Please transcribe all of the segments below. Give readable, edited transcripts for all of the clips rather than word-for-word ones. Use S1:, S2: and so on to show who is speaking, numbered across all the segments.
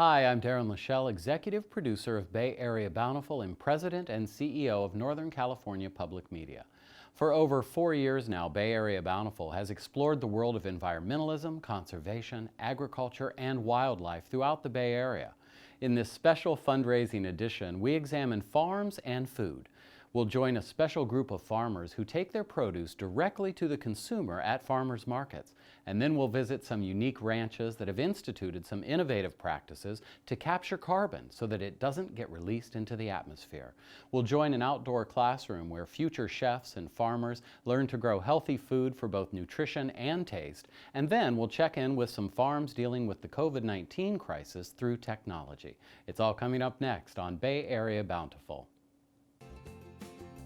S1: Hi, I'm Darren Lachelle, Executive Producer of Bay Area Bountiful and President and CEO of Northern California Public Media. For over 4 years now, Bay Area Bountiful has explored the world of environmentalism, conservation, agriculture, and wildlife throughout the Bay Area. In this special fundraising edition, we examine farms and food. We'll join a special group of farmers who take their produce directly to the consumer at farmers markets. And then we'll visit some unique ranches that have instituted some innovative practices to capture carbon so that it doesn't get released into the atmosphere. We'll join an outdoor classroom where future chefs and farmers learn to grow healthy food for both nutrition and taste. And then we'll check in with some farms dealing with the COVID-19 crisis through technology. It's all coming up next on Bay Area Bountiful.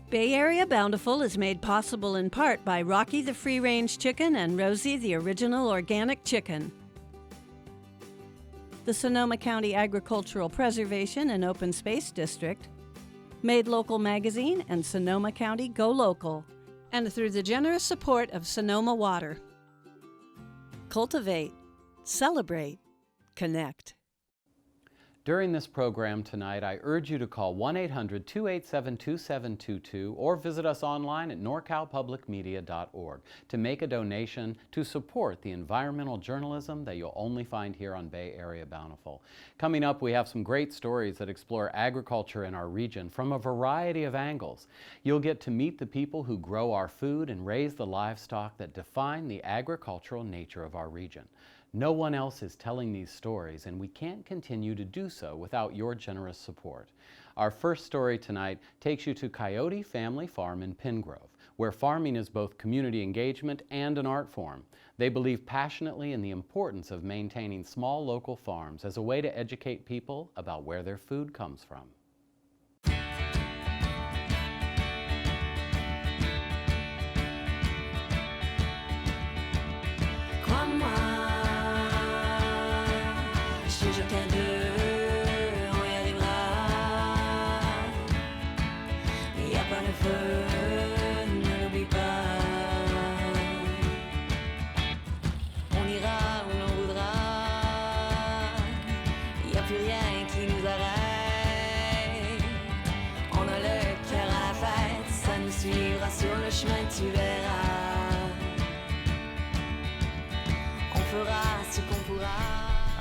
S2: Bay Area Bountiful is made possible in part by Rocky the free-range chicken and Rosie the original organic chicken. The Sonoma County Agricultural Preservation and Open Space District, Made Local Magazine and Sonoma County Go Local, and through the generous support of Sonoma Water. Cultivate, celebrate, connect.
S1: During this program tonight, I urge you to call 1-800-287-2722 or visit us online at norcalpublicmedia.org to make a donation to support the environmental journalism that you'll only find here on Bay Area Bountiful. Coming up, we have some great stories that explore agriculture in our region from a variety of angles. You'll get to meet the people who grow our food and raise the livestock that define the agricultural nature of our region. No one else is telling these stories, and we can't continue to do so without your generous support. Our first story tonight takes you to Coyote Family Farm in Pingrove, where farming is both community engagement and an art form. They believe passionately in the importance of maintaining small local farms as a way to educate people about where their food comes from.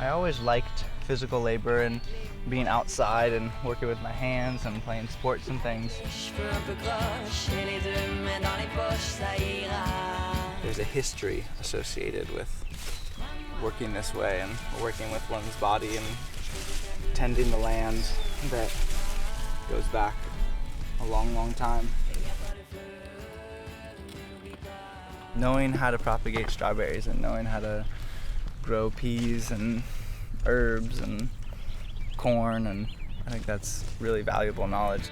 S3: I always liked physical labor and being outside and working with my hands and playing sports and things. There's a history associated with working this way and working with one's body and tending the land that goes back a long, long time. Knowing how to propagate strawberries and knowing how to grow peas and herbs and corn, and I think that's really valuable knowledge.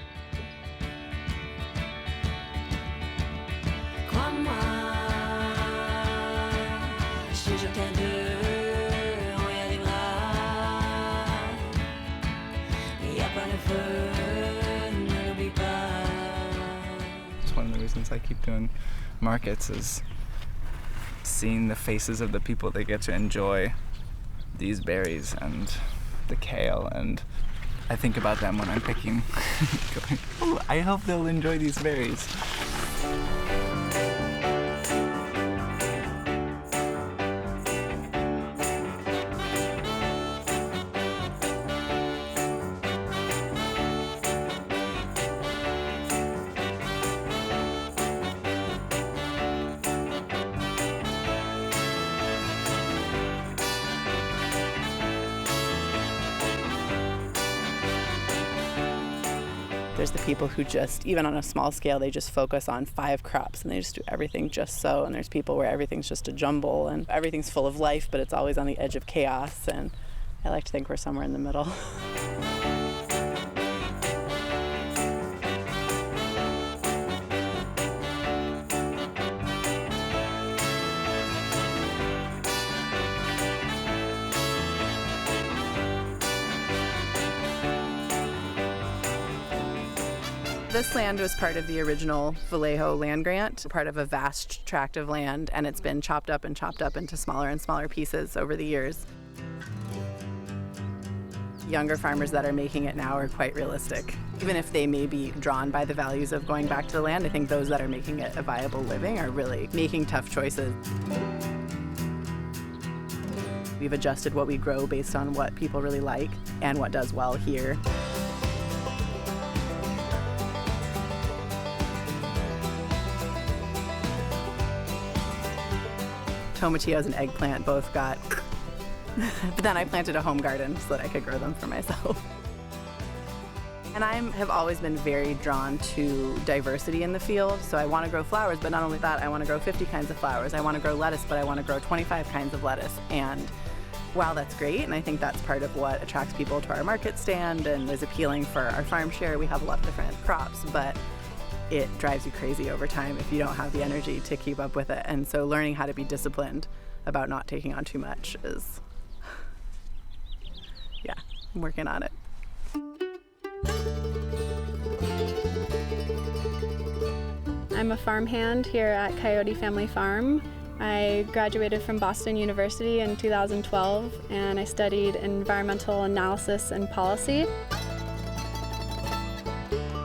S3: It's one of the reasons I keep doing markets is seeing the faces of the people that get to enjoy these berries and the kale, and I think about them when I'm picking, going, oh, I hope they'll enjoy these berries.
S4: There's the people who just, even on a small scale, they just focus on 5 crops and they just do everything just so. And there's people where everything's just a jumble and everything's full of life, but it's always on the edge of chaos. And I like to think we're somewhere in the middle. This land was part of the original Vallejo land grant, part of a vast tract of land, and it's been chopped up and chopped up into smaller and smaller pieces over the years. younger farmers that are making it now are quite realistic. Even if they may be drawn by the values of going back to the land, I think those that are making it a viable living are really making tough choices. We've adjusted what we grow based on what people really like and what does well here. Tomatillos and eggplant both got, but then I planted a home garden so that I could grow them for myself. And I have always been very drawn to diversity in the field, so I want to grow flowers, but not only that, I want to grow 50 kinds of flowers. I want to grow lettuce, but I want to grow 25 kinds of lettuce. And while that's great, and I think that's part of what attracts people to our market stand and is appealing for our farm share, we have a lot of different crops, but it drives you crazy over time if you don't have the energy to keep up with it. And so learning how to be disciplined about not taking on too much is, yeah, I'm working on it.
S5: I'm a farmhand here at Coyote Family Farm. I graduated from Boston University in 2012 and I studied environmental analysis and policy.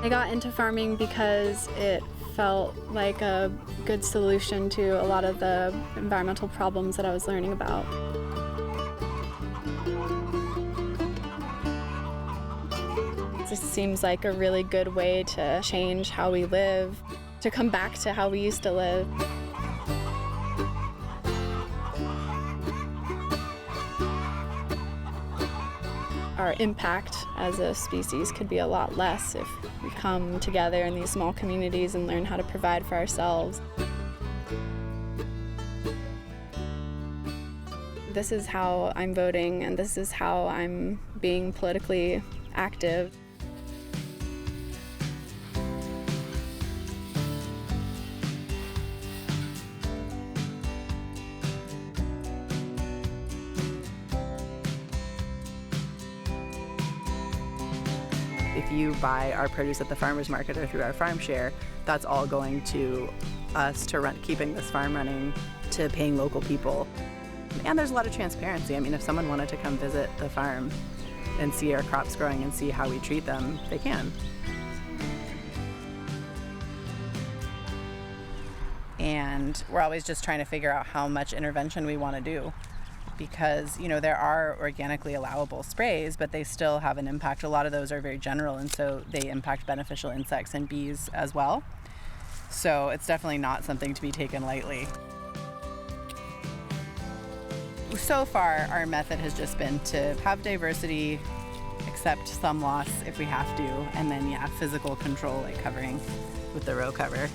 S5: I got into farming because it felt like a good solution to a lot of the environmental problems that I was learning about. It seems like a really good way to change how we live, to come back to how we used to live. Our impact as a species could be a lot less if we come together in these small communities and learn how to provide for ourselves. This is how I'm voting, and this is how I'm being politically active.
S4: If you buy our produce at the farmers market or through our farm share, that's all going to us to keeping this farm running, to paying local people. And there's a lot of transparency. I mean, if someone wanted to come visit the farm and see our crops growing and see how we treat them, they can. And we're always just trying to figure out how much intervention we want to do. Because, you know, there are organically allowable sprays, but they still have an impact. A lot of those are very general, and so they impact beneficial insects and bees as well. So it's definitely not something to be taken lightly. So far, our method has just been to have diversity, accept some loss if we have to, and then, yeah, physical control, like covering with the row cover.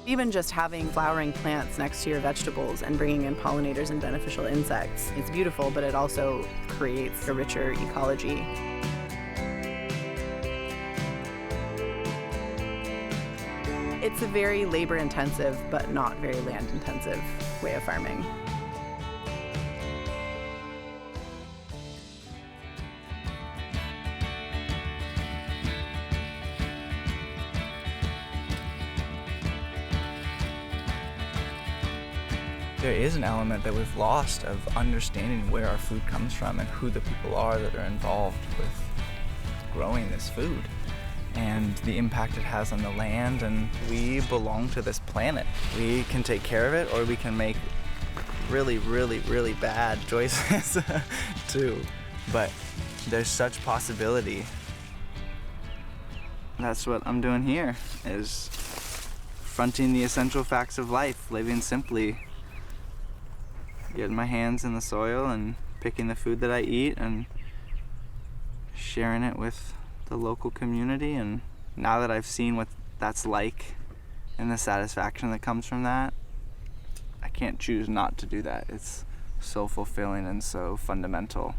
S4: Even just having flowering plants next to your vegetables and bringing in pollinators and beneficial insects, it's beautiful, but it also creates a richer ecology. It's a very labor-intensive, but not very land-intensive way of farming.
S3: There is an element that we've lost of understanding where our food comes from and who the people are that are involved with growing this food and the impact it has on the land. And we belong to this planet. We can take care of it, or we can make really, really, really bad choices too. But there's such possibility. That's what I'm doing here, is fronting the essential facts of life, living simply. Getting my hands in the soil and picking the food that I eat and sharing it with the local community. And now that I've seen what that's like and the satisfaction that comes from that, I can't choose not to do that. It's so fulfilling and so fundamental.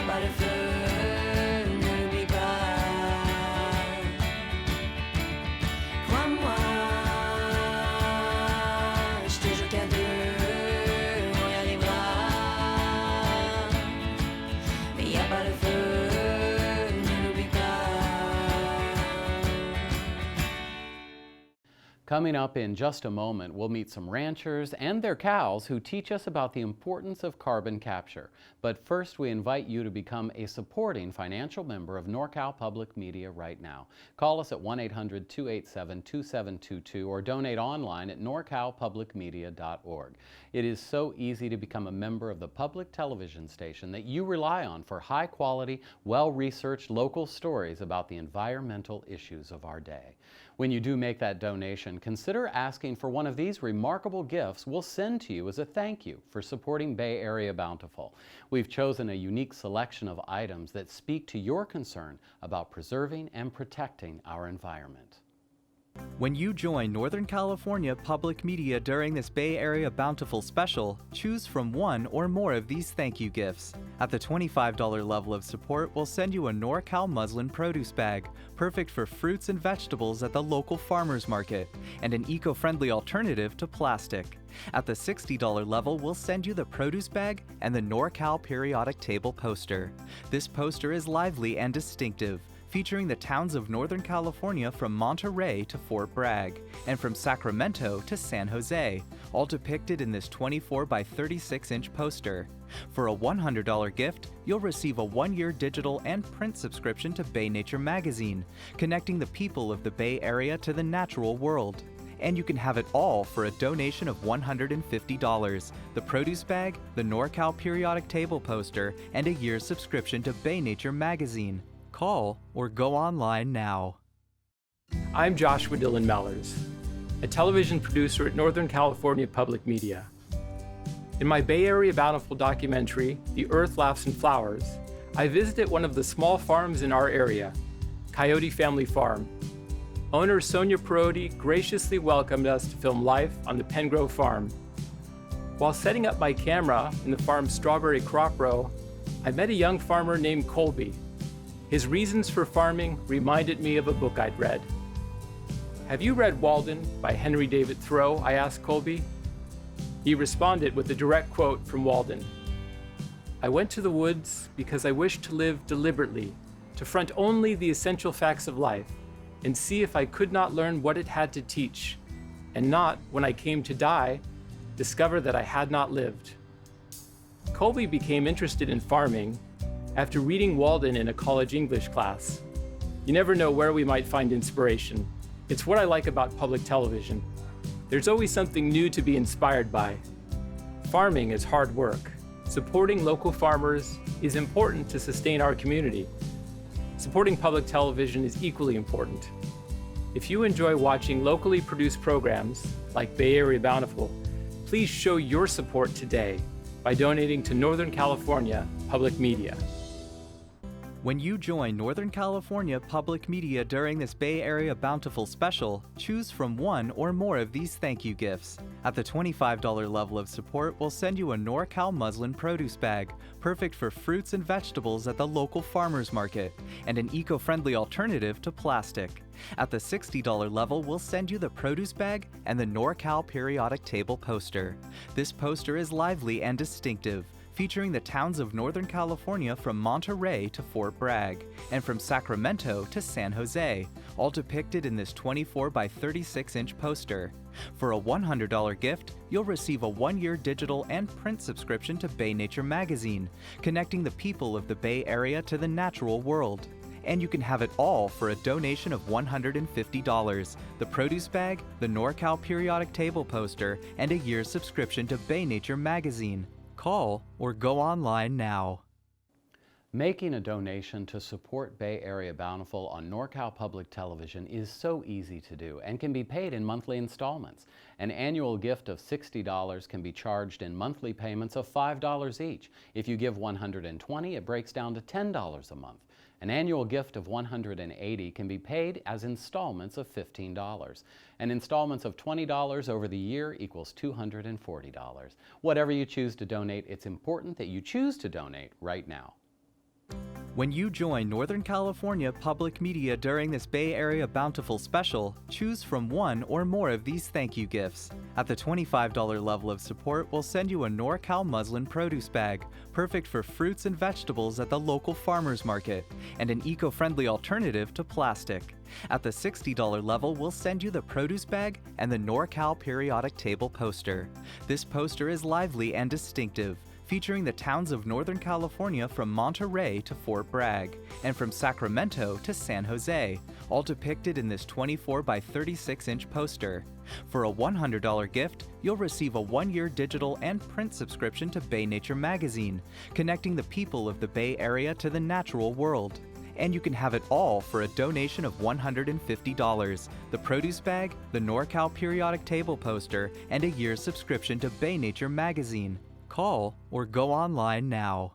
S6: Pas le feu.
S1: Coming up in just a moment, we'll meet some ranchers and their cows who teach us about the importance of carbon capture. But first, we invite you to become a supporting financial member of NorCal Public Media right now. Call us at 1-800-287-2722 or donate online at norcalpublicmedia.org. It is so easy to become a member of the public television station that you rely on for high-quality, well-researched local stories about the environmental issues of our day. When you do make that donation, consider asking for one of these remarkable gifts we'll send to you as a thank you for supporting Bay Area Bountiful. We've chosen a unique selection of items that speak to your concern about preserving and protecting our environment.
S6: When you join Northern California Public Media during this Bay Area Bountiful special, choose from one or more of these thank you gifts. At the $25 level of support, we'll send you a NorCal muslin produce bag, perfect for fruits and vegetables at the local farmers market, and an eco-friendly alternative to plastic. At the $60 level, we'll send you the produce bag and the NorCal periodic table poster. This poster is lively and distinctive, featuring the towns of Northern California from Monterey to Fort Bragg, and from Sacramento to San Jose, all depicted in this 24 by 36-inch poster. For a $100 gift, you'll receive a 1-year digital and print subscription to Bay Nature magazine, connecting the people of the Bay Area to the natural world. And you can have it all for a donation of $150, the produce bag, the NorCal periodic table poster, and a year's subscription to Bay Nature magazine. Call or go online now.
S7: I'm Joshua Dylan Mellors, a television producer at Northern California Public Media. In my Bay Area Bountiful documentary, The Earth Laughs and Flowers, I visited one of the small farms in our area, Coyote Family Farm. Owner Sonia Perotti graciously welcomed us to film life on the Pengrove farm. While setting up my camera in the farm's strawberry crop row, I met a young farmer named Colby. His reasons for farming reminded me of a book I'd read. "Have you read Walden by Henry David Thoreau?" I asked Colby. He responded with a direct quote from Walden. "I went to the woods because I wished to live deliberately, to front only the essential facts of life, and see if I could not learn what it had to teach, and not, when I came to die, discover that I had not lived." Colby became interested in farming after reading Walden in a college English class. You never know where we might find inspiration. It's what I like about public television. There's always something new to be inspired by. Farming is hard work. Supporting local farmers is important to sustain our community. Supporting public television is equally important. If you enjoy watching locally produced programs like Bay Area Bountiful, please show your support today by donating to Northern California Public Media.
S6: When you join Northern California Public Media during this Bay Area Bountiful special, choose from one or more of these thank you gifts. At the $25 level of support, we'll send you a NorCal muslin produce bag, perfect for fruits and vegetables at the local farmers market, and an eco-friendly alternative to plastic. At the $60 level, we'll send you the produce bag and the NorCal periodic table poster. This poster is lively and distinctive, featuring the towns of Northern California from Monterey to Fort Bragg, and from Sacramento to San Jose, all depicted in this 24 by 36-inch poster. For a $100 gift, you'll receive a 1-year digital and print subscription to Bay Nature magazine, connecting the people of the Bay Area to the natural world. And you can have it all for a donation of $150, the produce bag, the NorCal periodic table poster, and a year's subscription to Bay Nature magazine. Call or go online now.
S1: Making a donation to support Bay Area Bountiful on NorCal Public Television is so easy to do and can be paid in monthly installments. An annual gift of $60 can be charged in monthly payments of $5 each. If you give $120, it breaks down to $10 a month. An annual gift of $180 can be paid as installments of $15. And installments of $20 over the year equals $240. Whatever you choose to donate, it's important that you choose to donate right now.
S6: When you join Northern California Public Media during this Bay Area Bountiful special, choose from one or more of these thank you gifts. At the $25 level of support, we'll send you a NorCal muslin produce bag, perfect for fruits and vegetables at the local farmers market, and an eco-friendly alternative to plastic. At the $60 level, we'll send you the produce bag and the NorCal periodic table poster. This poster is lively and distinctive, featuring the towns of Northern California from Monterey to Fort Bragg, and from Sacramento to San Jose, all depicted in this 24 by 36-inch poster. For a $100 gift, you'll receive a 1-year digital and print subscription to Bay Nature magazine, connecting the people of the Bay Area to the natural world. And you can have it all for a donation of $150, the produce bag, the NorCal periodic table poster, and a year's subscription to Bay Nature magazine. Call or go online now.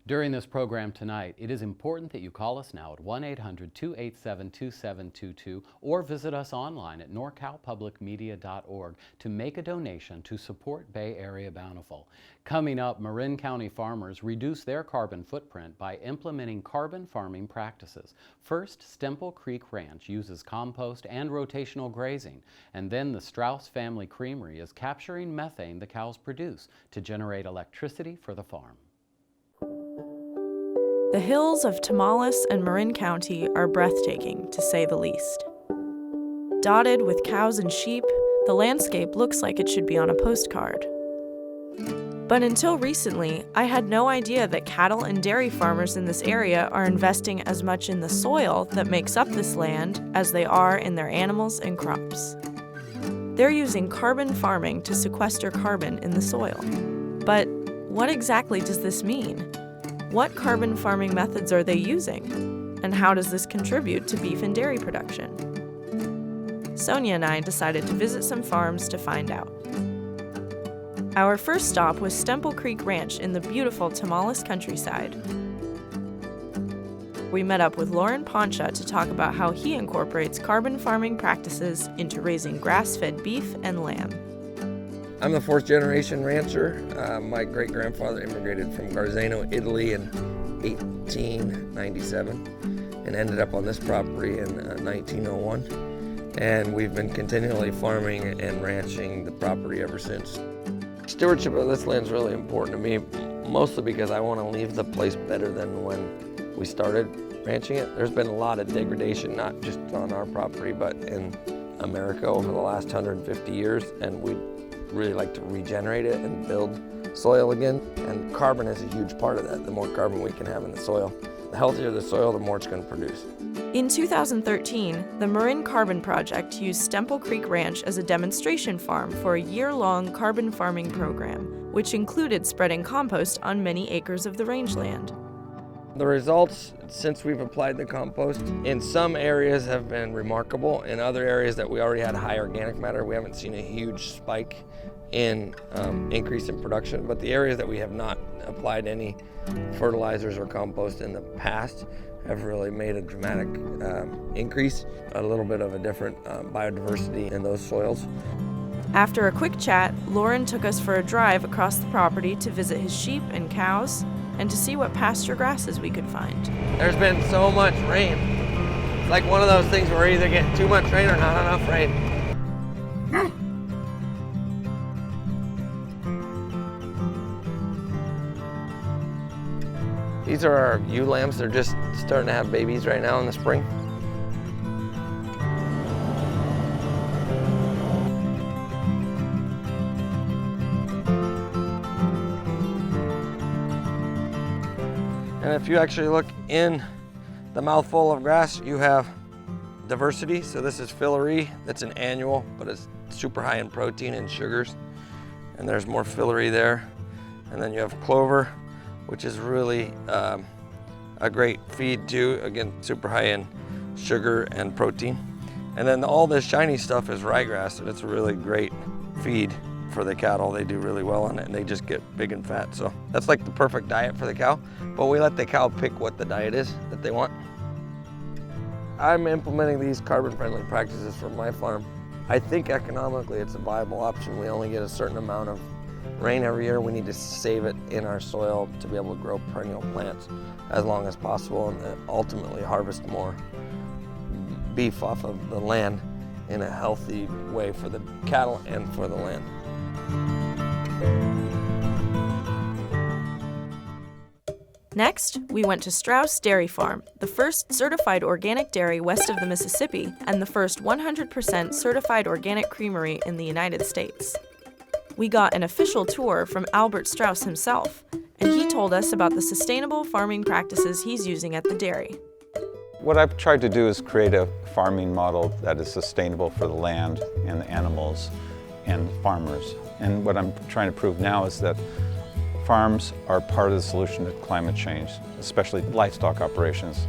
S1: During this program tonight, it is important that you call us now at 1-800-287-2722 or visit us online at norcalpublicmedia.org to make a donation to support Bay Area Bountiful. Coming up, Marin County farmers reduce their carbon footprint by implementing carbon farming practices. First, Stemple Creek Ranch uses compost and rotational grazing, and then the Strauss Family Creamery is capturing methane the cows produce to generate electricity for the farm.
S8: The hills of Tamaulipas and Marin County are breathtaking, to say the least. Dotted with cows and sheep, the landscape looks like it should be on a postcard. But until recently, I had no idea that cattle and dairy farmers in this area are investing as much in the soil that makes up this land as they are in their animals and crops. They're using carbon farming to sequester carbon in the soil. But what exactly does this mean? What carbon farming methods are they using? And how does this contribute to beef and dairy production? Sonia and I decided to visit some farms to find out. Our first stop was Stemple Creek Ranch in the beautiful Tamaulipas countryside. We met up with Lauren Poncha to talk about how he incorporates carbon farming practices into raising grass-fed beef and lamb.
S9: I'm the fourth generation rancher. My great-grandfather immigrated from Garzano, Italy in 1897 and ended up on this property in 1901. And we've been continually farming and ranching the property ever since. Stewardship of this land is really important to me, mostly because I want to leave the place better than when we started ranching it. There's been a lot of degradation, not just on our property, but in America over the last 150 years, and we really like to regenerate it and build soil again. And carbon is a huge part of that. The more carbon we can have in the soil, the healthier the soil, the more it's going to produce.
S8: In 2013, the Marin Carbon Project used Stemple Creek Ranch as a demonstration farm for a year-long carbon farming program, which included spreading compost on many acres of the rangeland.
S9: The results since we've applied the compost in some areas have been remarkable. In other areas that we already had high organic matter, we haven't seen a huge spike in increase in production. But the areas that we have not applied any fertilizers or compost in the past have really made a dramatic increase, a little bit of a different biodiversity in those soils.
S8: After a quick chat, Lauren took us for a drive across the property to visit his sheep and cows and to see what pasture grasses we could find.
S9: There's been so much rain. It's like one of those things where we either get too much rain or not enough rain. These are our ewe lambs. They're just starting to have babies right now in the spring. And if you actually look in the mouthful of grass, you have diversity. So this is fillery, that's an annual, but it's super high in protein and sugars. And there's more fillery there. And then you have clover, which is really a great feed too. Again, super high in sugar and protein. And then all this shiny stuff is ryegrass, and it's a really great feed for the cattle. They do really well on it, and they just get big and fat. So that's like the perfect diet for the cow, but we let the cow pick what the diet is that they want. I'm implementing these carbon-friendly practices for my farm. I think economically it's a viable option. We only get a certain amount of rain every year. We need to save it in our soil to be able to grow perennial plants as long as possible and then ultimately harvest more beef off of the land in a healthy way for the cattle and for the land.
S8: Next, we went to Strauss Dairy Farm, the first certified organic dairy west of the Mississippi and the first 100% certified organic creamery in the United States. We got an official tour from Albert Strauss himself, and he told us about the sustainable farming practices he's using at the dairy.
S10: What I've tried to do is create a farming model that is sustainable for the land and the animals and farmers. And what I'm trying to prove now is that farms are part of the solution to climate change, especially livestock operations.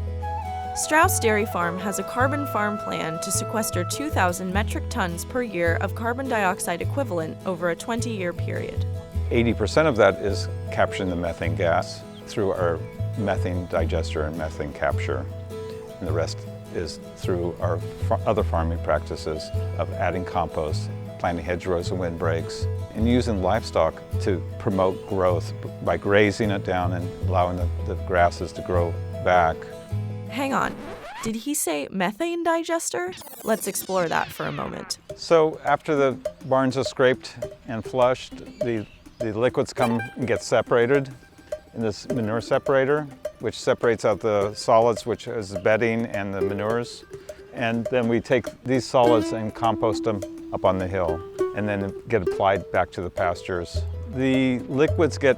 S8: Strauss Dairy Farm has a carbon farm plan to sequester 2,000 metric tons per year of carbon dioxide equivalent over a 20-year period.
S10: 80% of that is capturing the methane gas through our methane digester and methane capture. And the rest is through our other farming practices of adding compost, planting hedgerows and windbreaks, and using livestock to promote growth by grazing it down and allowing the grasses to grow back.
S8: Hang on, did he say methane digester? Let's explore that for a moment.
S10: So after the barns are scraped and flushed, the liquids come and get separated in this manure separator, which separates out the solids, which is the bedding and the manures. And then we take these solids and compost them up on the hill and then get applied back to the pastures. The liquids get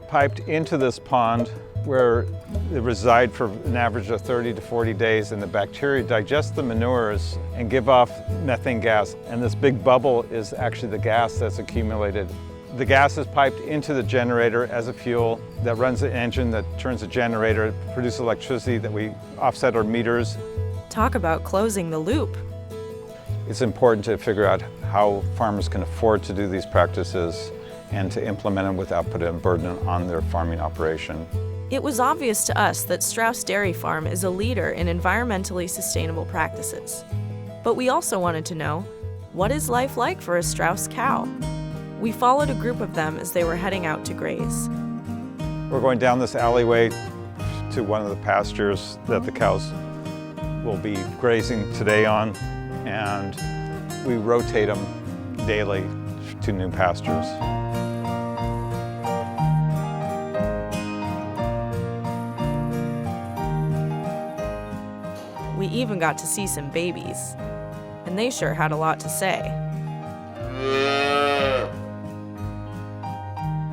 S10: piped into this pond where they reside for an average of 30 to 40 days, and the bacteria digest the manures and give off methane gas. And this big bubble is actually the gas that's accumulated. The gas is piped into the generator as a fuel that runs the engine that turns the generator, produces electricity that we offset our meters.
S8: Talk about closing the loop.
S10: It's important to figure out how farmers can afford to do these practices and to implement them without putting a burden on their farming operation.
S8: It was obvious to us that Strauss Dairy Farm is a leader in environmentally sustainable practices. But we also wanted to know, what is life like for a Strauss cow? We followed a group of them as they were heading out to graze.
S10: We're going down this alleyway to one of the pastures that the cows will be grazing today on, and we rotate them daily to new pastures.
S8: We even got to see some babies, and they sure had a lot to say.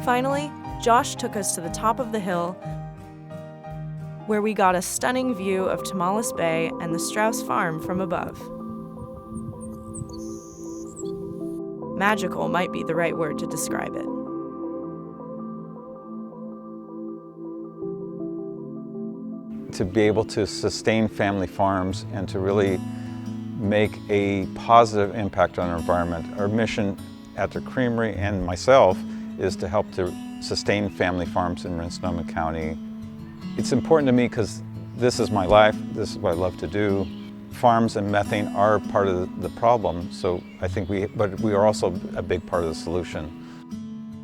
S8: Finally, Josh took us to the top of the hill where we got a stunning view of Tomales Bay and the Strauss farm from above. Magical might be the right word to describe it.
S10: To be able to sustain family farms and to really make a positive impact on our environment. Our mission at the creamery and myself is to help to sustain family farms in Sonoma County. It's important to me because this is my life, this is what I love to do. Farms and methane are part of the problem, so I think but we are also a big part of the solution.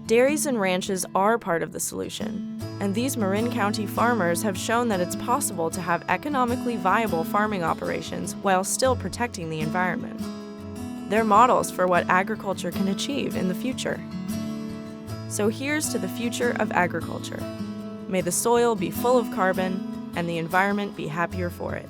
S8: Dairies and ranches are part of the solution, and these Marin County farmers have shown that it's possible to have economically viable farming operations while still protecting the environment. They're models for what agriculture can achieve in the future. So here's to the future of agriculture. May the soil be full of carbon and the environment be happier for it.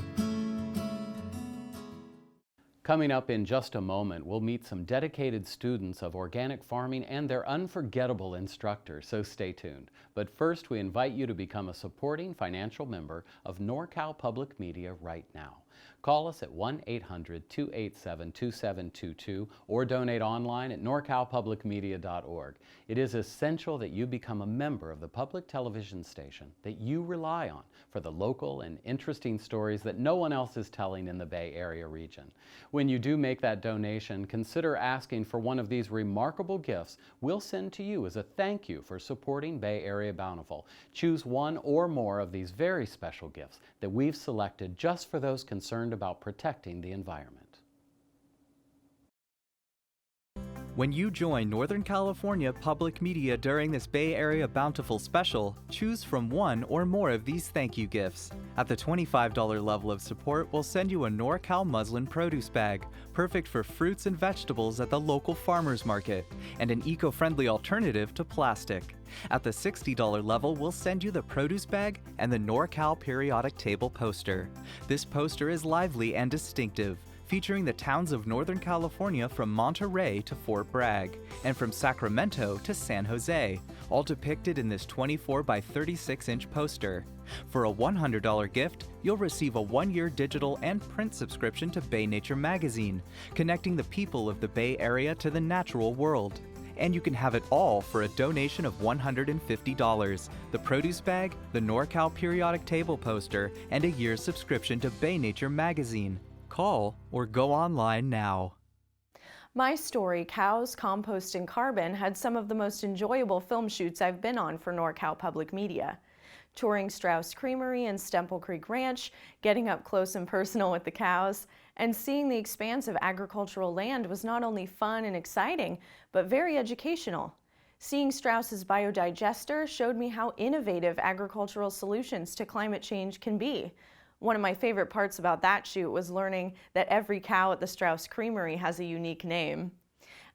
S1: Coming up in just a moment, we'll meet some dedicated students of organic farming and their unforgettable instructor, so stay tuned. But first, we invite you to become a supporting financial member of NorCal Public Media right now. Call us at 1-800-287-2722 or donate online at norcalpublicmedia.org. It is essential that you become a member of the public television station that you rely on for the local and interesting stories that no one else is telling in the Bay Area region. When you do make that donation, consider asking for one of these remarkable gifts we'll send to you as a thank you for supporting Bay Area Bountiful. Choose one or more of these very special gifts that we've selected just for those concerned about protecting the environment.
S6: When you join Northern California Public Media during this Bay Area Bountiful special, choose from one or more of these thank you gifts. At the $25 level of support, we'll send you a NorCal muslin produce bag, perfect for fruits and vegetables at the local farmers market, and an eco-friendly alternative to plastic. At the $60 level, we'll send you the produce bag and the NorCal periodic table poster. This poster is lively and distinctive, featuring the towns of Northern California from Monterey to Fort Bragg, and from Sacramento to San Jose, all depicted in this 24 by 36-inch poster. For a $100 gift, you'll receive a 1-year digital and print subscription to Bay Nature magazine, connecting the people of the Bay Area to the natural world. And you can have it all for a donation of $150, the produce bag, the NorCal periodic table poster, and a year's subscription to Bay Nature magazine. Call or go online now.
S8: My story, Cows, Compost, and Carbon, had some of the most enjoyable film shoots I've been on for NorCal Public Media. Touring Strauss Creamery and Stemple Creek Ranch, getting up close and personal with the cows, and seeing the expanse of agricultural land was not only fun and exciting, but very educational. Seeing Strauss's biodigester showed me how innovative agricultural solutions to climate change can be. One of my favorite parts about that shoot was learning that every cow at the Strauss Creamery has a unique name.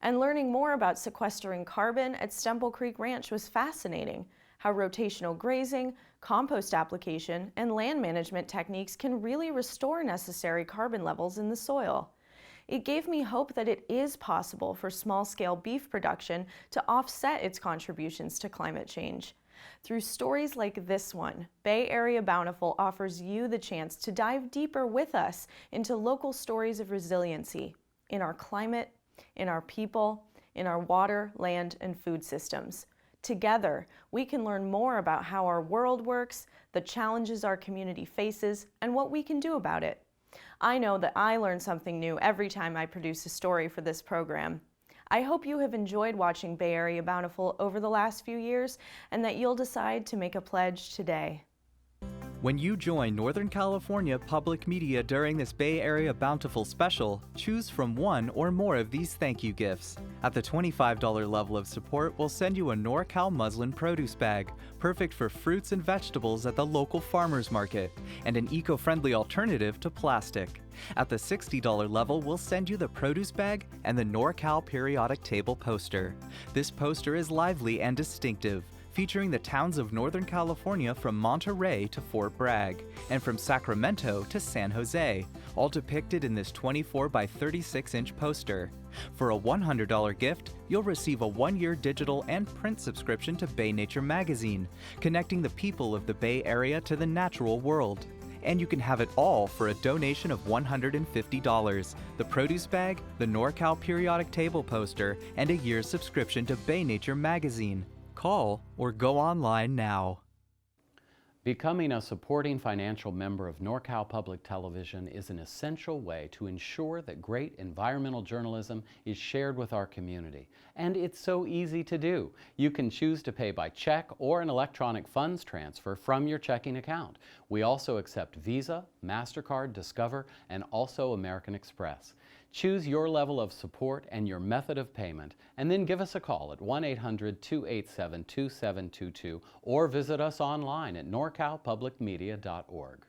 S8: And learning more about sequestering carbon at Stemple Creek Ranch was fascinating. How rotational grazing, compost application, and land management techniques can really restore necessary carbon levels in the soil. It gave me hope that it is possible for small-scale beef production to offset its contributions to climate change. Through stories like this one, Bay Area Bountiful offers you the chance to dive deeper with us into local stories of resiliency in our climate, in our people, in our water, land, and food systems. Together, we can learn more about how our world works, the challenges our community faces, and what we can do about it. I know that I learn something new every time I produce a story for this program. I hope you have enjoyed watching Bay Area Bountiful over the last few years and that you'll decide to make a pledge today.
S6: When you join Northern California Public Media during this Bay Area Bountiful special, choose from one or more of these thank you gifts. At the $25 level of support, we'll send you a NorCal muslin produce bag, perfect for fruits and vegetables at the local farmers market, and an eco-friendly alternative to plastic. At the $60 level, we'll send you the produce bag and the NorCal periodic table poster. This poster is lively and distinctive, featuring the towns of Northern California from Monterey to Fort Bragg, and from Sacramento to San Jose, all depicted in this 24 by 36-inch poster. For a $100 gift, you'll receive a 1-year digital and print subscription to Bay Nature magazine, connecting the people of the Bay Area to the natural world. And you can have it all for a donation of $150, the produce bag, the NorCal periodic table poster, and a year's subscription to Bay Nature magazine. Call or go online now.
S1: Becoming a supporting financial member of NorCal Public Television is an essential way to ensure that great environmental journalism is shared with our community. And it's so easy to do. You can choose to pay by check or an electronic funds transfer from your checking account. We also accept Visa, MasterCard, Discover, and also American Express. Choose your level of support and your method of payment, and then give us a call at 1-800-287-2722 or visit us online at norcalpublicmedia.org.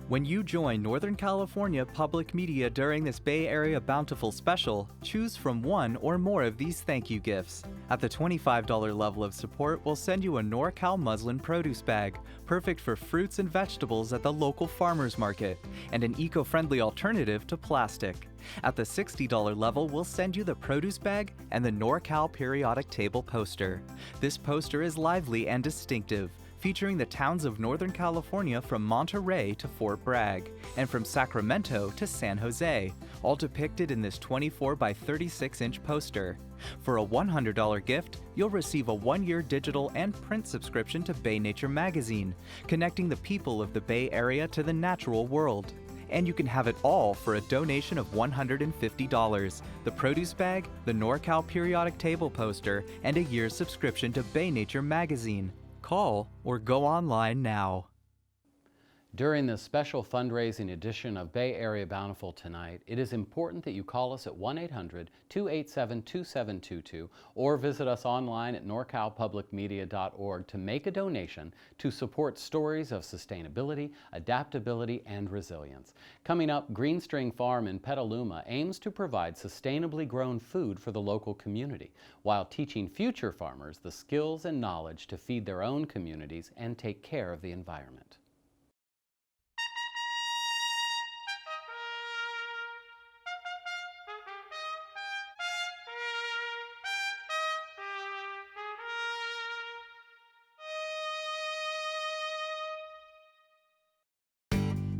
S6: When you join Northern California Public Media during this Bay Area Bountiful special, choose from one or more of these thank you gifts. At the $25 level of support, we'll send you a NorCal muslin produce bag, perfect for fruits and vegetables at the local farmers market, and an eco-friendly alternative to plastic. At the $60 level, we'll send you the produce bag and the NorCal periodic table poster. This poster is lively and distinctive, featuring the towns of Northern California from Monterey to Fort Bragg, and from Sacramento to San Jose, all depicted in this 24 by 36-inch poster. For a $100 gift, you'll receive a 1-year digital and print subscription to Bay Nature magazine, connecting the people of the Bay Area to the natural world. And you can have it all for a donation of $150, the produce bag, the NorCal periodic table poster, and a year's subscription to Bay Nature magazine. Call or go online now.
S1: During this special fundraising edition of Bay Area Bountiful tonight, it is important that you call us at 1-800-287-2722 or visit us online at norcalpublicmedia.org to make a donation to support stories of sustainability, adaptability, and resilience. Coming up, Green String Farm in Petaluma aims to provide sustainably grown food for the local community, while teaching future farmers the skills and knowledge to feed their own communities and take care of the environment.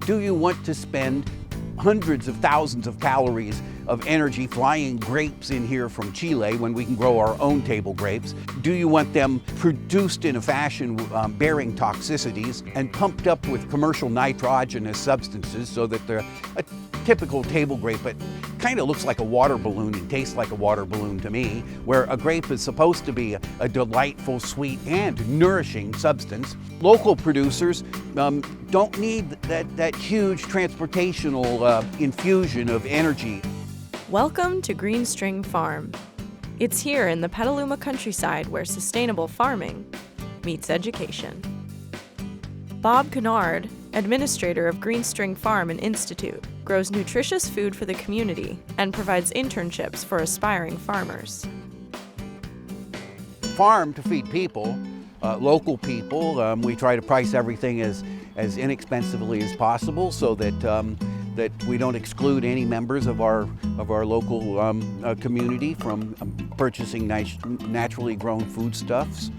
S11: Do you want to spend hundreds of thousands of calories of energy flying grapes in here from Chile when we can grow our own table grapes? Do you want them produced in a fashion bearing toxicities and pumped up with commercial nitrogenous substances so that they're a typical table grape, but kind of looks like a water balloon and tastes like a water balloon to me, where a grape is supposed to be a delightful, sweet, and nourishing substance? Local producers don't need that huge transportational infusion of energy.
S8: Welcome to Green String Farm. It's here in the Petaluma countryside where sustainable farming meets education. Bob Kennard, administrator of Green String Farm and Institute, grows nutritious food for the community and provides internships for aspiring farmers.
S11: Farm to feed people, local people. We try to price everything as inexpensively as possible so that that we don't exclude any members of our local community from purchasing naturally grown foodstuffs.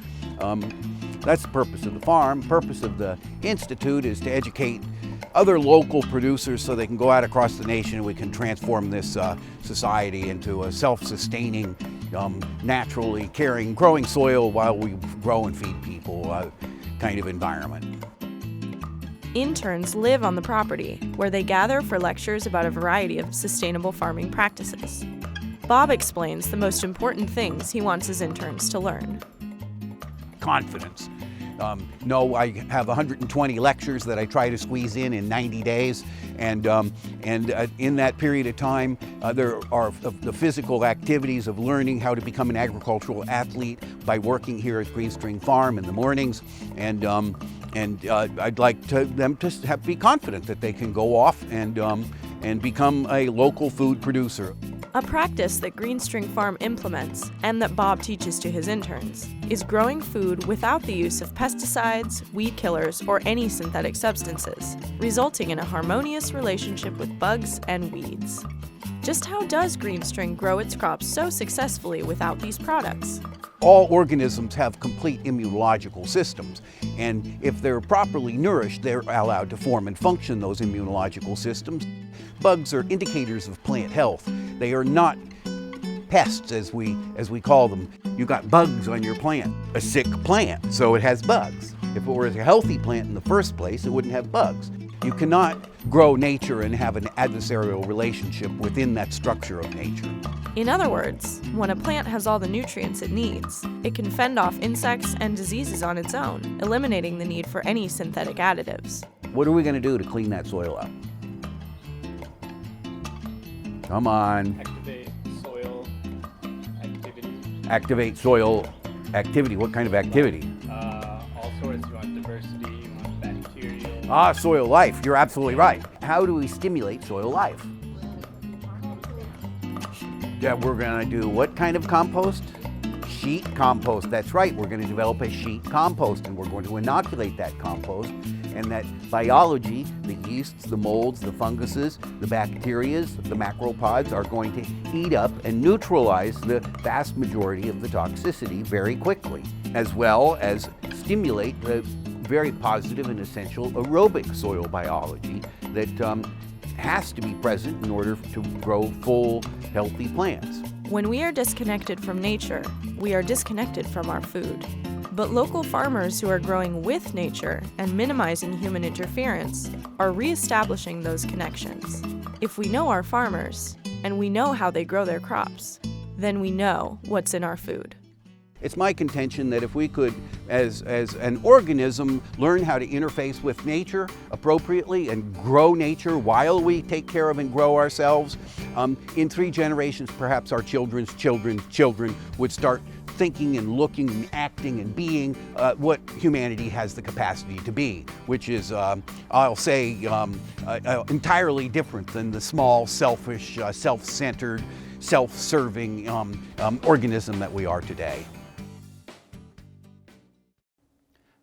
S11: That's the purpose of the farm. Purpose of the Institute is to educate other local producers so they can go out across the nation and we can transform this society into a self-sustaining, naturally caring, growing soil while we grow and feed people kind of environment.
S8: Interns live on the property, where they gather for lectures about a variety of sustainable farming practices. Bob explains the most important things he wants his interns to learn.
S11: Confidence. I have 120 lectures that I try to squeeze in 90 days, and in that period of time, there are the physical activities of learning how to become an agricultural athlete by working here at Green String Farm in the mornings, and I'd like them to be confident that they can go off and become a local food producer.
S8: A practice that Green String Farm implements, and that Bob teaches to his interns, is growing food without the use of pesticides, weed killers, or any synthetic substances, resulting in a harmonious relationship with bugs and weeds. Just how does Green String grow its crops so successfully without these products?
S11: All organisms have complete immunological systems, and if they're properly nourished, they're allowed to form and function those immunological systems. Bugs are indicators of plant health. They are not pests, as we call them. You got bugs on your plant. A sick plant, so it has bugs. If it were a healthy plant in the first place, it wouldn't have bugs. You cannot grow nature and have an adversarial relationship within that structure of nature.
S8: In other words, when a plant has all the nutrients it needs, it can fend off insects and diseases on its own, eliminating the need for any synthetic additives.
S11: What are we going to do to clean that soil up? Come on.
S7: Activate soil activity.
S11: Activate soil activity. What kind of activity?
S7: All sorts. You want diversity, you want bacteria.
S11: Soil life. You're absolutely right. How do we stimulate soil life? Yeah, we're going to do what kind of compost? Sheet compost. That's right. We're going to develop a sheet compost, and we're going to inoculate that compost. And that biology, the yeasts, the molds, the funguses, the bacterias, the macropods are going to eat up and neutralize the vast majority of the toxicity very quickly, as well as stimulate the very positive and essential aerobic soil biology that has to be present in order to grow full, healthy plants.
S8: When we are disconnected from nature, we are disconnected from our food. But local farmers who are growing with nature and minimizing human interference are reestablishing those connections. If we know our farmers, and we know how they grow their crops, then we know what's in our food.
S11: It's my contention that if we could, as an organism, learn how to interface with nature appropriately and grow nature while we take care of and grow ourselves, in 3 generations, perhaps our children's children's children would start thinking and looking and acting and being what humanity has the capacity to be, which is, I'll say, entirely different than the small, selfish, self-centered, self-serving organism that we are today.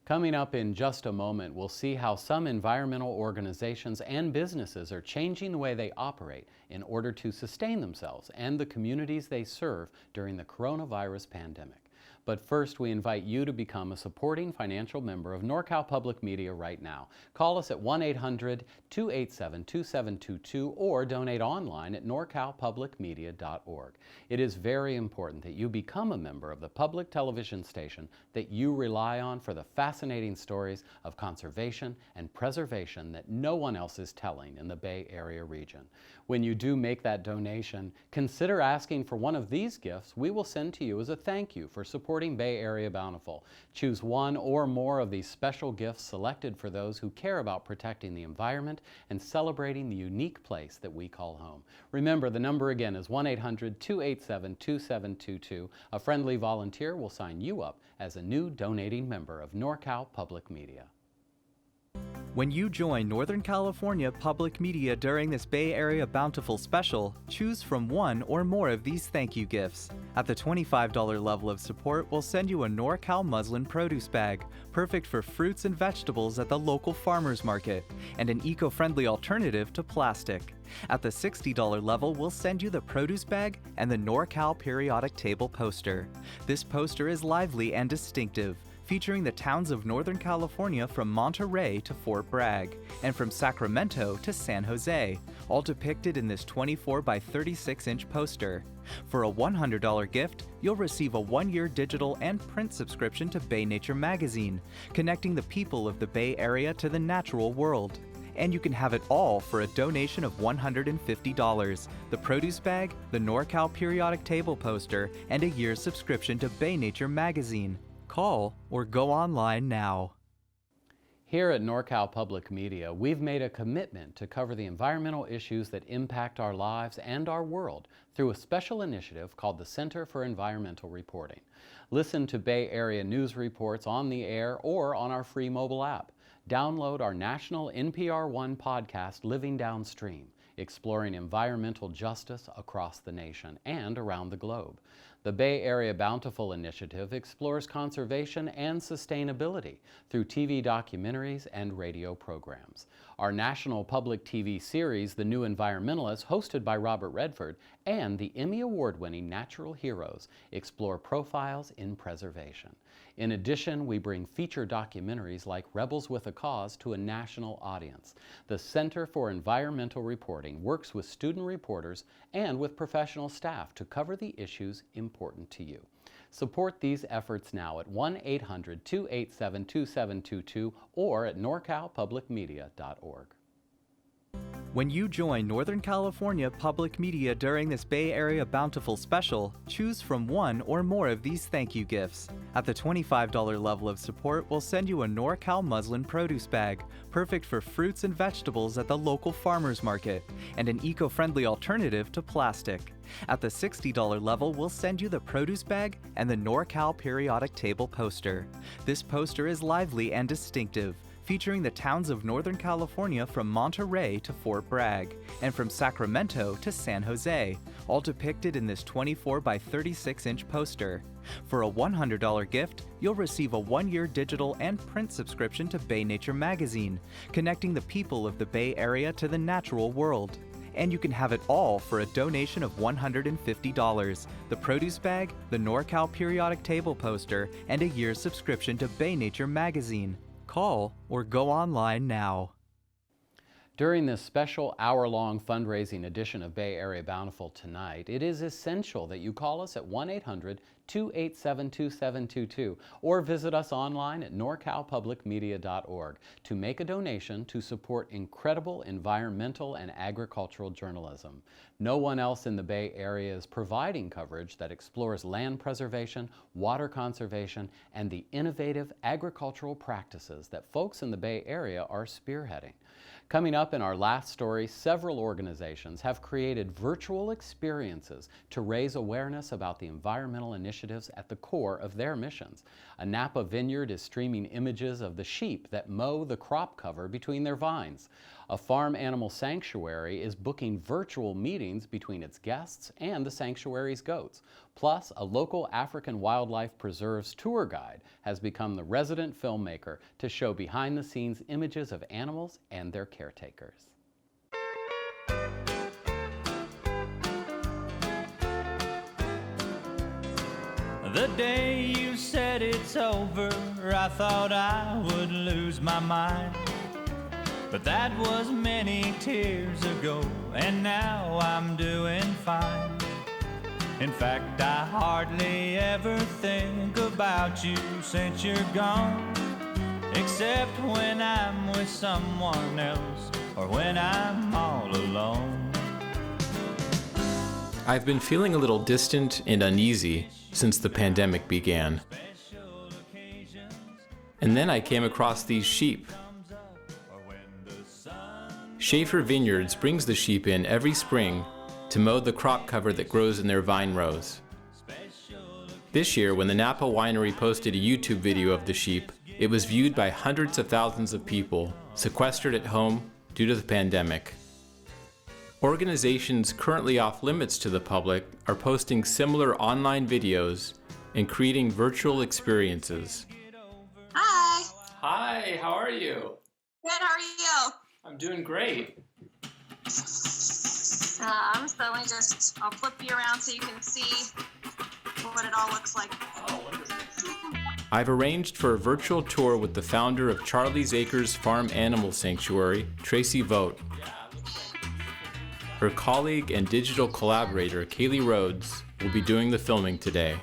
S1: Coming up in just a moment, we'll see how some environmental organizations and businesses are changing the way they operate in order to sustain themselves and the communities they serve during the coronavirus pandemic. But first, we invite you to become a supporting financial member of NorCal Public Media right now. Call us at 1-800-287-2722 or donate online at norcalpublicmedia.org. It is very important that you become a member of the public television station that you rely on for the fascinating stories of conservation and preservation that no one else is telling in the Bay Area region. When you do make that donation, consider asking for one of these gifts we will send to you as a thank you for supporting Bay Area Bountiful. Choose one or more of these special gifts selected for those who care about protecting the environment and celebrating the unique place that we call home. Remember, the number again is 1-800-287-2722. A friendly volunteer will sign you up as a new donating member of NorCal Public Media.
S6: When you join Northern California Public Media during this Bay Area Bountiful special, choose from one or more of these thank you gifts. At the $25 level of support, we'll send you a NorCal muslin produce bag, perfect for fruits and vegetables at the local farmers market, and an eco-friendly alternative to plastic. At the $60 level, we'll send you the produce bag and the NorCal periodic table poster. This poster is lively and distinctive, featuring the towns of Northern California from Monterey to Fort Bragg, and from Sacramento to San Jose, all depicted in this 24 by 36-inch poster. For a $100 gift, you'll receive a 1-year digital and print subscription to Bay Nature magazine, connecting the people of the Bay Area to the natural world. And you can have it all for a donation of $150, the produce bag, the NorCal periodic table poster, and a year's subscription to Bay Nature magazine. Call or go online now.
S1: Here at NorCal Public Media, we've made a commitment to cover the environmental issues that impact our lives and our world through a special initiative called the Center for Environmental Reporting. Listen to Bay Area news reports on the air or on our free mobile app. Download our national NPR One podcast, Living Downstream, exploring environmental justice across the nation and around the globe. The Bay Area Bountiful Initiative explores conservation and sustainability through TV documentaries and radio programs. Our national public TV series, The New Environmentalist, hosted by Robert Redford, and the Emmy Award-winning Natural Heroes explore profiles in preservation. In addition, we bring feature documentaries like Rebels with a Cause to a national audience. The Center for Environmental Reporting works with student reporters and with professional staff to cover the issues important to you. Support these efforts now at 1-800-287-2722 or at norcalpublicmedia.org.
S6: When you join Northern California Public Media during this Bay Area Bountiful special, choose from one or more of these thank you gifts. At the $25 level of support, we'll send you a NorCal muslin produce bag, perfect for fruits and vegetables at the local farmers market, and an eco-friendly alternative to plastic. At the $60 level, we'll send you the produce bag and the NorCal periodic table poster. This poster is lively and distinctive, featuring the towns of Northern California from Monterey to Fort Bragg, and from Sacramento to San Jose, all depicted in this 24 by 36-inch poster. For a $100 gift, you'll receive a 1-year digital and print subscription to Bay Nature magazine, connecting the people of the Bay Area to the natural world. And you can have it all for a donation of $150, the produce bag, the NorCal periodic table poster, and a year's subscription to Bay Nature magazine. Call or go online now.
S1: During this special hour-long fundraising edition of Bay Area Bountiful tonight, it is essential that you call us at 1-800-287-2722 or visit us online at norcalpublicmedia.org to make a donation to support incredible environmental and agricultural journalism. No one else in the Bay Area is providing coverage that explores land preservation, water conservation, and the innovative agricultural practices that folks in the Bay Area are spearheading. Coming up in our last story, several organizations have created virtual experiences to raise awareness about the environmental initiatives at the core of their missions. A Napa vineyard is streaming images of the sheep that mow the crop cover between their vines. A farm animal sanctuary is booking virtual meetings between its guests and the sanctuary's goats. Plus, a local African wildlife preserve's tour guide has become the resident filmmaker to show behind-the-scenes images of animals and their caretakers.
S12: The day you said it's over, I thought I would lose my mind. But that was many tears ago, and now I'm doing fine. In fact, I hardly ever think about you since you're gone, except when I'm with someone else or when I'm all alone.
S7: I've been feeling a little distant and uneasy since the pandemic began. And then I came across these sheep. Schaefer Vineyards brings the sheep in every spring to mow the crop cover that grows in their vine rows. This year, when the Napa Winery posted a YouTube video of the sheep, it was viewed by hundreds of thousands of people sequestered at home due to the pandemic. Organizations currently off limits to the public are posting similar online videos and creating virtual experiences.
S13: Hi.
S7: Hi, how are you?
S13: Good, how are you?
S7: I'm doing great.
S13: So I'll flip you around so you can see what it all looks like.
S7: Oh, wonderful. I've arranged for a virtual tour with the founder of Charlie's Acres Farm Animal Sanctuary, Tracy Vogt. Her colleague and digital collaborator, Kaylee Rhodes, will be doing the filming today.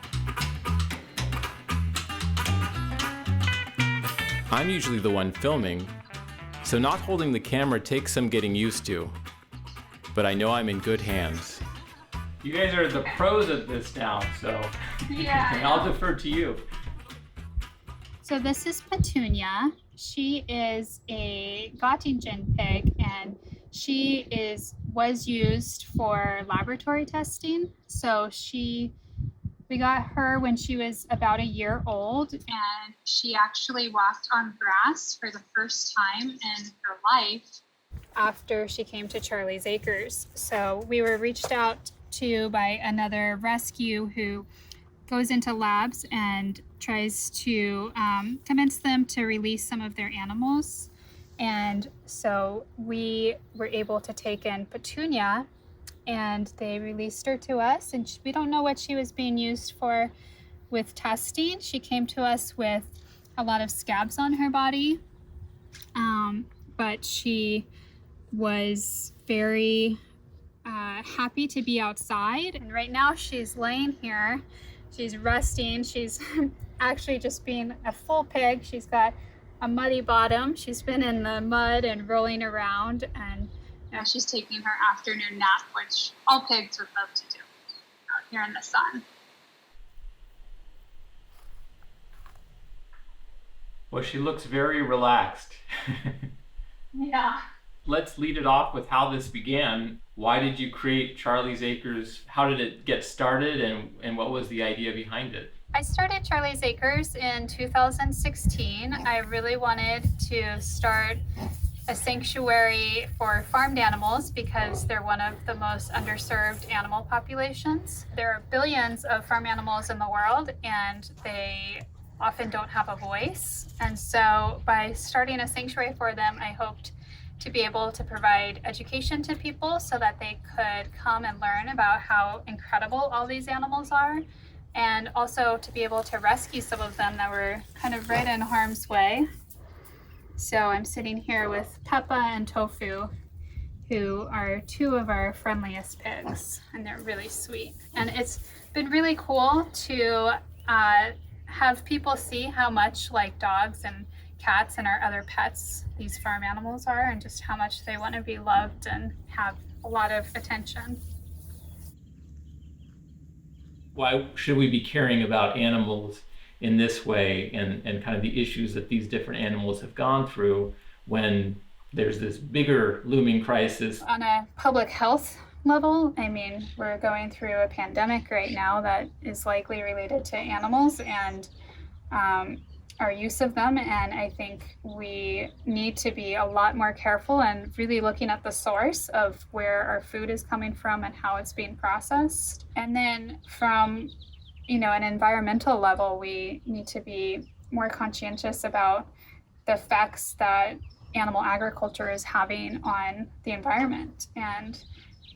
S7: I'm usually the one filming, so not holding the camera takes some getting used to, but I know I'm in good hands. You guys are the pros at this now, so
S14: yeah.
S7: I'll defer to you.
S14: So this is Petunia. She is a Göttingen pig, and she was used for laboratory testing. So we got her when she was about a year old, and she actually walked on grass for the first time in her life after she came to Charlie's Acres. So we were reached out to by another rescue who goes into labs and tries to convince them to release some of their animals. And so we were able to take in Petunia, and they released her to us, and we don't know what she was being used for with testing. She came to us with a lot of scabs on her body, but she was very happy to be outside. And right now she's laying here, she's resting. She's actually just being a full pig. She's got a muddy bottom. She's been in the mud and rolling around, and now she's taking her afternoon nap, which all pigs would love to do out here in the sun.
S7: Well, she looks very relaxed.
S14: Yeah.
S7: Let's lead it off with how this began. Why did you create Charlie's Acres? How did it get started, and what was the idea behind it?
S14: I started Charlie's Acres in 2016. I really wanted to start a sanctuary for farmed animals because they're one of the most underserved animal populations. There are billions of farm animals in the world, and they often don't have a voice. And so by starting a sanctuary for them, I hoped to be able to provide education to people so that they could come and learn about how incredible all these animals are, and also to be able to rescue some of them that were kind of right in harm's way. So I'm sitting here with Peppa and Tofu, who are two of our friendliest pigs, and they're really sweet. And it's been really cool to have people see how much like dogs and cats and our other pets these farm animals are, and just how much they want to be loved and have a lot of attention.
S7: Why should we be caring about animals in this way and kind of the issues that these different animals have gone through when there's this bigger looming crisis?
S14: On a public health level, I mean, we're going through a pandemic right now that is likely related to animals and our use of them. And I think we need to be a lot more careful and really looking at the source of where our food is coming from and how it's being processed. And then from, an environmental level, we need to be more conscientious about the effects that animal agriculture is having on the environment. And,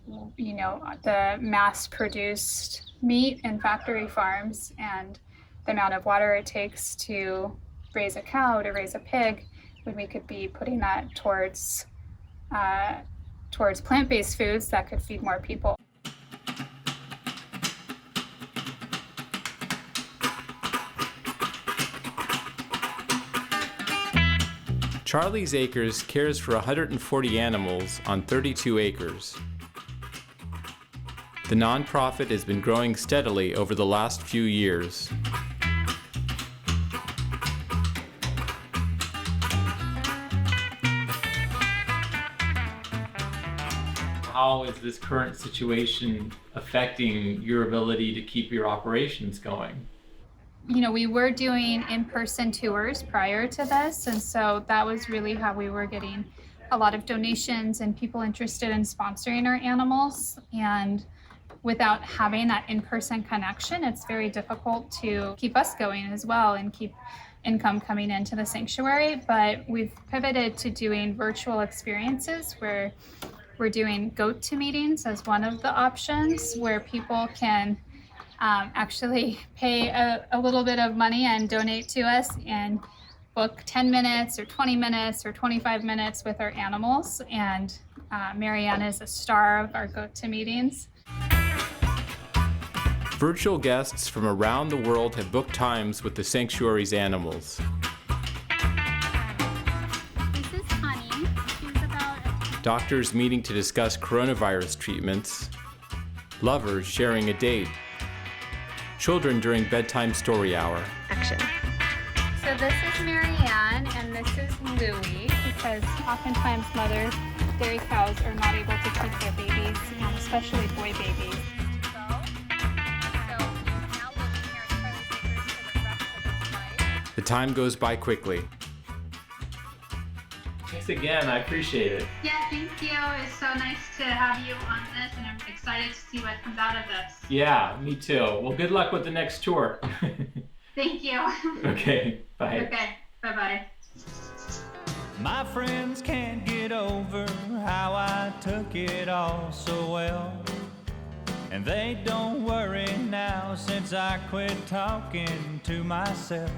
S14: the mass-produced meat in factory farms and the amount of water it takes to raise a cow, to raise a pig, when we could be putting that towards plant-based foods that could feed more people.
S7: Charlie's Acres cares for 140 animals on 32 acres. The nonprofit has been growing steadily over the last few years. How is this current situation affecting your ability to keep your operations going?
S14: We were doing in-person tours prior to this, and so that was really how we were getting a lot of donations and people interested in sponsoring our animals. And without having that in-person connection, it's very difficult to keep us going as well and keep income coming into the sanctuary. But we've pivoted to doing virtual experiences where we're doing go-to meetings as one of the options, where people can actually pay a little bit of money and donate to us and book 10 minutes or 20 minutes or 25 minutes with our animals. And Marianne is a star of our go-to meetings.
S7: Virtual guests from around the world have booked times with the sanctuary's animals.
S14: This is Honey. She's about
S7: Doctors meeting to discuss coronavirus treatments. Lovers sharing a date. Children during bedtime story hour.
S14: Action. So this is Marianne and this is Louie, because oftentimes mother dairy cows are not able to keep their babies, especially boy babies.
S7: The time goes by quickly. Thanks again, I appreciate it.
S14: Yeah, thank you. It's so nice to have you on this, and I'm excited to see what comes out of this.
S7: Yeah, me too. Well, good luck with the next tour.
S14: Thank you.
S7: Okay, bye.
S14: Okay, bye-bye.
S12: My friends can't get over how I took it all so well. And they don't worry now since I quit talking to myself.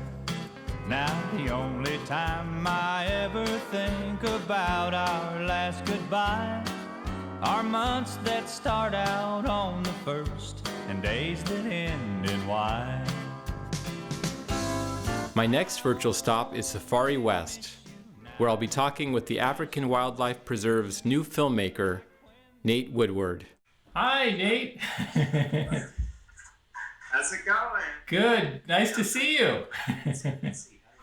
S12: Now the only time I ever think about our last goodbye are months that start out on the first and days that end in Y.
S7: My next virtual stop is Safari West, where I'll be talking with the African Wildlife Preserve's new filmmaker, Nate Woodward. Hi, Nate.
S15: How's it going?
S7: Good. Nice to see you.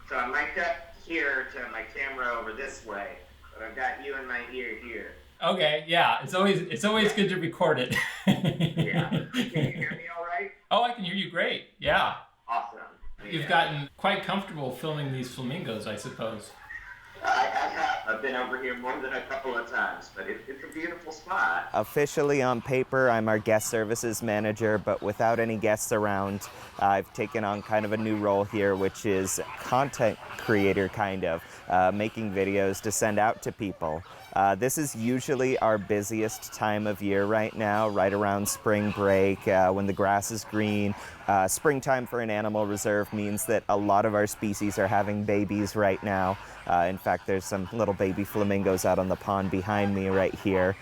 S15: So I mic'd up here to my camera over this way, but I've got you in my ear here.
S7: Okay, yeah. It's always good to record it.
S15: Yeah. Can you hear me all right?
S7: Oh, I can hear you great. Yeah.
S15: Awesome.
S7: You've gotten quite comfortable filming these flamingos, I suppose.
S15: I have. I've been over here more than a couple of times, but it's a beautiful spot.
S16: Officially on paper, I'm our guest services manager, but without any guests around, I've taken on kind of a new role here, which is content creator, kind of, making videos to send out to people. This is usually our busiest time of year right now, right around spring break, when the grass is green. Springtime for an animal reserve means that a lot of our species are having babies right now. In fact, there's some little baby flamingos out on the pond behind me right here,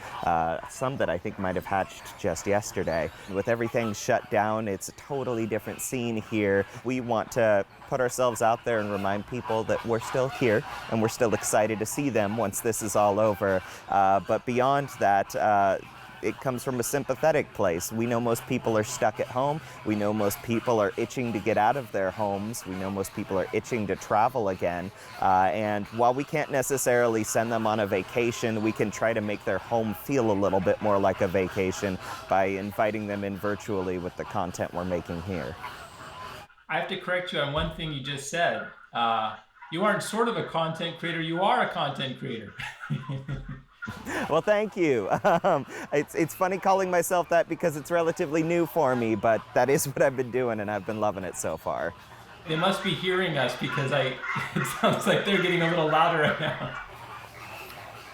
S16: some that I think might have hatched just yesterday. With everything shut down, it's a totally different scene here. We want to put ourselves out there and remind people that we're still here and we're still excited to see them once this is all over. But beyond that, it comes from a sympathetic place. We know most people are stuck at home. We know most people are itching to get out of their homes. We know most people are itching to travel again. And while we can't necessarily send them on a vacation, we can try to make their home feel a little bit more like a vacation by inviting them in virtually with the content we're making here.
S7: I have to correct you on one thing you just said. You aren't sort of a content creator, you are a content creator.
S16: Well, thank you. It's funny calling myself that because it's relatively new for me, but that is what I've been doing and I've been loving it so far.
S7: They must be hearing us because it sounds like they're getting a little louder right now.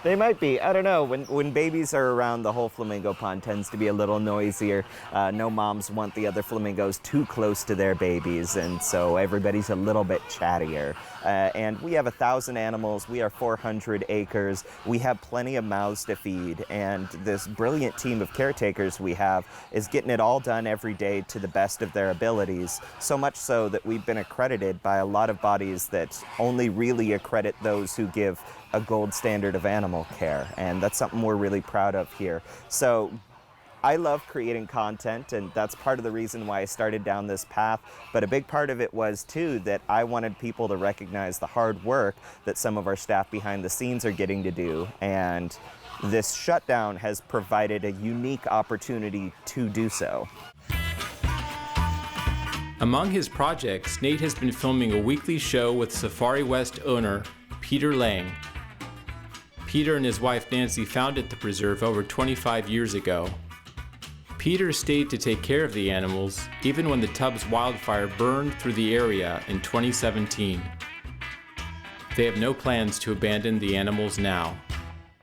S16: They might be. I don't know. When babies are around, the whole flamingo pond tends to be a little noisier. No moms want the other flamingos too close to their babies, and so everybody's a little bit chattier. And we have 1,000 animals. We are 400 acres. We have plenty of mouths to feed, and this brilliant team of caretakers we have is getting it all done every day to the best of their abilities, so much so that we've been accredited by a lot of bodies that only really accredit those who give a gold standard of animal care, and that's something we're really proud of here. So I love creating content, and that's part of the reason why I started down this path, but a big part of it was too that I wanted people to recognize the hard work that some of our staff behind the scenes are getting to do, and this shutdown has provided a unique opportunity to do so.
S7: Among his projects, Nate has been filming a weekly show with Safari West owner Peter Lang. Peter and his wife Nancy founded the preserve over 25 years ago. Peter stayed to take care of the animals even when the Tubbs wildfire burned through the area in 2017. They have no plans to abandon the animals now.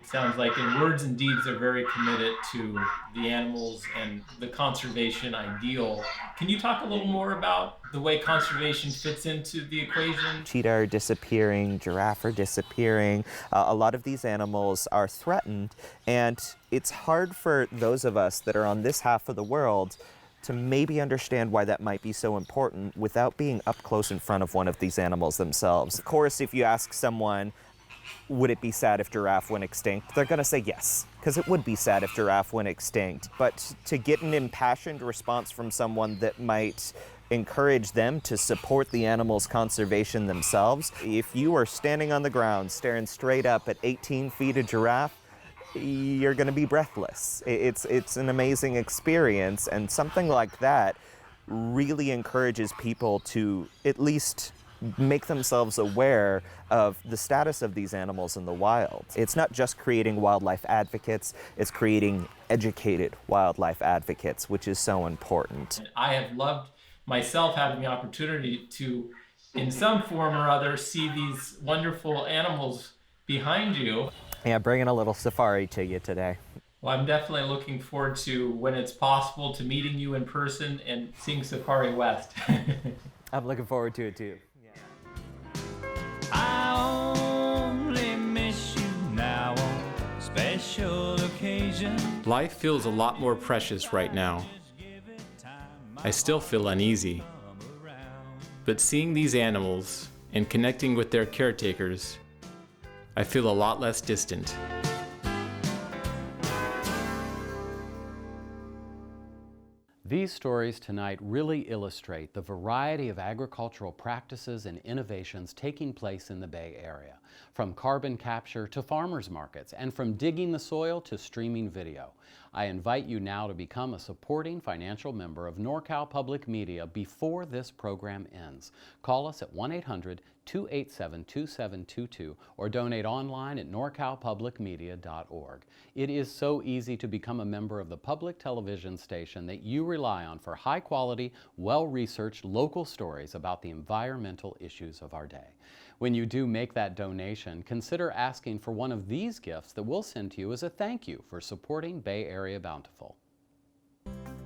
S7: Sounds like in words and deeds they're very committed to the animals and the conservation ideal. Can you talk a little more about the way conservation fits into the equation?
S16: Cheetah are disappearing, giraffe are disappearing. A lot of these animals are threatened, and it's hard for those of us that are on this half of the world to maybe understand why that might be so important without being up close in front of one of these animals themselves. Of course, if you ask someone, would it be sad if giraffe went extinct? They're gonna say yes, because it would be sad if giraffe went extinct. But to get an impassioned response from someone that might encourage them to support the animal's conservation themselves, if you are standing on the ground staring straight up at 18 feet of giraffe, you're gonna be breathless. It's an amazing experience, and something like that really encourages people to at least make themselves aware of the status of these animals in the wild. It's not just creating wildlife advocates, it's creating educated wildlife advocates, which is so important.
S7: I have loved myself having the opportunity to, in some form or other, see these wonderful animals behind you.
S16: Yeah, bringing a little safari to you today.
S7: Well, I'm definitely looking forward to when it's possible to meeting you in person and seeing Safari West.
S16: I'm looking forward to it too.
S12: I only miss you now on special occasions.
S7: Life feels a lot more precious right now. I still feel uneasy. But seeing these animals and connecting with their caretakers, I feel a lot less distant.
S1: These stories tonight really illustrate the variety of agricultural practices and innovations taking place in the Bay Area, from carbon capture to farmers markets, and from digging the soil to streaming video. I invite you now to become a supporting financial member of NorCal Public Media before this program ends. Call us at 1-800-287-2722 or donate online at norcalpublicmedia.org. It is so easy to become a member of the public television station that you rely on for high-quality, well-researched local stories about the environmental issues of our day. When you do make that donation, consider asking for one of these gifts that we'll send to you as a thank you for supporting Bay Area Bountiful.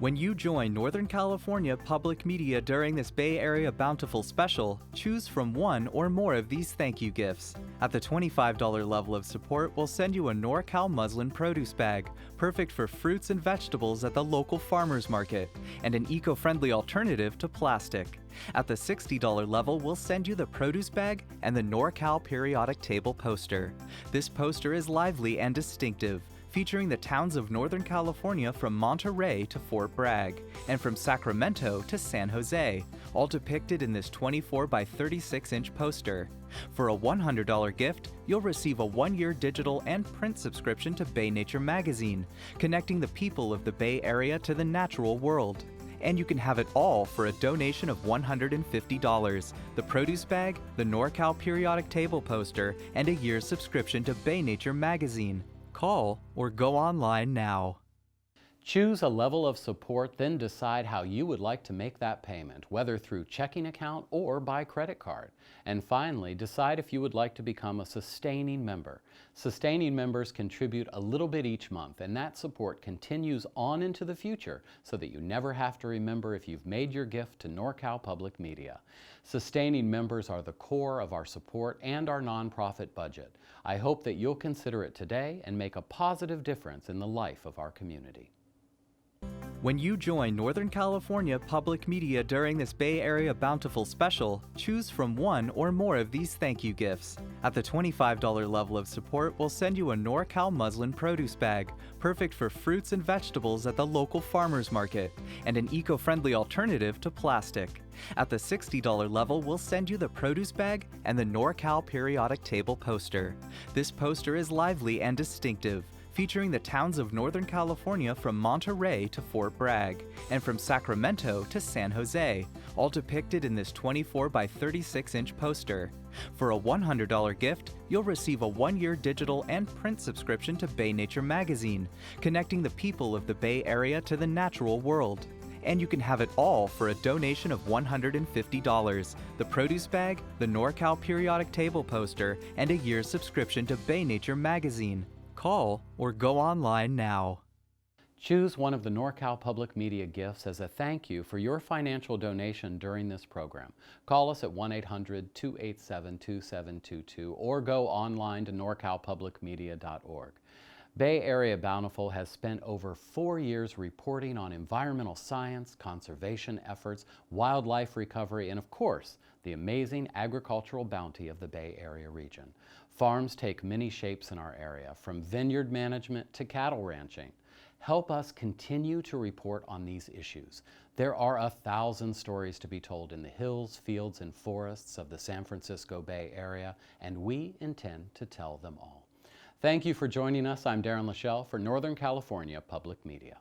S6: When you join Northern California Public Media during this Bay Area Bountiful special, choose from one or more of these thank you gifts. At the $25 level of support, we'll send you a NorCal muslin produce bag, perfect for fruits and vegetables at the local farmers market, and an eco-friendly alternative to plastic. At the $60 level, we'll send you the produce bag and the NorCal periodic table poster. This poster is lively and distinctive, featuring the towns of Northern California from Monterey to Fort Bragg, and from Sacramento to San Jose, all depicted in this 24 by 36-inch poster. For a $100 gift, you'll receive a 1-year digital and print subscription to Bay Nature magazine, connecting the people of the Bay Area to the natural world. And you can have it all for a donation of $150, the produce bag, the NorCal periodic table poster, and a year's subscription to Bay Nature magazine. Call or go online now.
S1: Choose a level of support, then decide how you would like to make that payment, whether through checking account or by credit card. And finally, decide if you would like to become a sustaining member. Sustaining members contribute a little bit each month, and that support continues on into the future so that you never have to remember if you've made your gift to NorCal Public Media. Sustaining members are the core of our support and our nonprofit budget. I hope that you'll consider it today and make a positive difference in the life of our community.
S6: When you join Northern California Public Media during this Bay Area Bountiful special, choose from one or more of these thank you gifts. At the $25 level of support, we'll send you a NorCal muslin produce bag, perfect for fruits and vegetables at the local farmers market, and an eco-friendly alternative to plastic. At the $60 level, we'll send you the produce bag and the NorCal periodic table poster. This poster is lively and distinctive, featuring the towns of Northern California from Monterey to Fort Bragg, and from Sacramento to San Jose, all depicted in this 24 by 36-inch poster. For a $100 gift, you'll receive a 1-year digital and print subscription to Bay Nature magazine, connecting the people of the Bay Area to the natural world. And you can have it all for a donation of $150, the produce bag, the NorCal periodic table poster, and a year's subscription to Bay Nature magazine. Call or go online now.
S1: Choose one of the NorCal Public Media gifts as a thank you for your financial donation during this program. Call us at 1-800-287-2722 or go online to norcalpublicmedia.org. Bay Area Bountiful has spent over 4 years reporting on environmental science, conservation efforts, wildlife recovery, and of course, the amazing agricultural bounty of the Bay Area region. Farms take many shapes in our area, from vineyard management to cattle ranching. Help us continue to report on these issues. There are 1,000 stories to be told in the hills, fields, and forests of the San Francisco Bay Area, and we intend to tell them all. Thank you for joining us. I'm Darren Lachelle for Northern California Public Media.